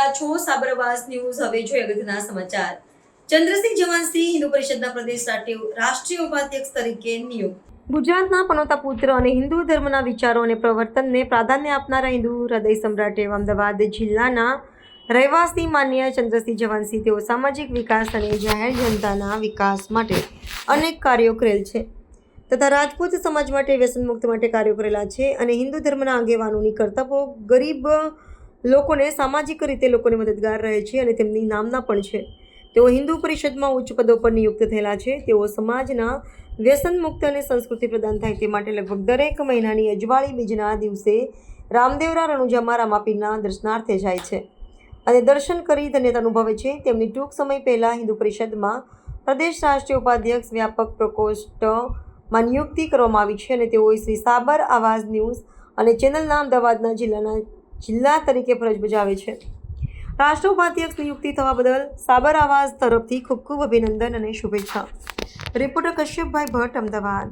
રહ્યા છો સાબરવાસ ન્યૂઝ। હવે જોઈએ અગત્યના સમાચાર। ચંદ્રસિંહ જવાનસિંહ હિન્દુ પરિષદના પ્રદેશ રાષ્ટ્રીય ઉપાધ્યક્ષ તરીકે નિયુક્ત। ગુજરાતના પનોતા પુત્ર અને હિન્દુ ધર્મના વિચારો અને પ્રવર્તનને પ્રાધાન્ય આપનારા હિન્દુ હૃદય સમ્રાટ એવા અમદાવાદ જિલ્લાના રહેવાસી માન્ય ચંદ્રસિંહ જવાનસિંહ તેઓ સામાજિક વિકાસ અને જાહેર જનતાના વિકાસ માટે અનેક કાર્યો કરેલ છે તથા રાજપૂત સમાજ માટે વ્યસન મુક્ત માટે કાર્યો કરેલા છે અને હિન્દુ ધર્મના આગેવાનોની કર્તવ્યો ગરીબ લોકોને સામાજિક રીતે લોકોને મદદગાર રહે છે અને તેમની નામના પણ છે। તેઓ હિન્દુ પરિષદમાં ઉચ્ચ પદો પર નિયુક્ત થયેલા છે। તેઓ સમાજના વ્યસન મુક્ત અને સંસ્કૃતિ પ્રદાન થાય તે માટે લગભગ દરેક મહિનાની અજવાળી બીજના દિવસે રામદેવરા રણુજામાં રામાપીરના દર્શનાર્થે જાય છે અને દર્શન કરી ધન્યતા અનુભવે છે। તેમની ટૂંક સમય પહેલાં હિન્દુ પરિષદમાં પ્રદેશ રાષ્ટ્રીય ઉપાધ્યક્ષ વ્યાપક પ્રકોષ્ઠમાં નિયુક્તિ કરવામાં આવી છે અને તેઓ શ્રી સાબર આવાઝ ન્યૂઝ અને ચેનલના અમદાવાદના જિલ્લા તરીકે ફરજ બજાવે છે। રાષ્ટ્રીય ઉપાધ્યક્ષ નિયુક્તિ થવા બદલ સાબર આવાઝ તરફથી ખૂબ ખૂબ અભિનંદન અને શુભેચ્છા। રિપોર્ટર કશ્યપભાઈ ભટ્ટ, અમદાવાદ।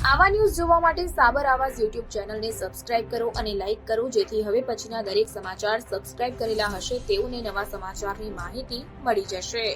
આવા ન્યૂઝ જોવા માટે સાબર આવાઝ યુટ્યુબ ચેનલને સબસ્ક્રાઇબ કરો અને લાઇક કરો, જેથી હવે પછીના દરેક સમાચાર સબસ્ક્રાઇબ કરેલા હશે તેઓને નવા સમાચારની માહિતી મળી જશે।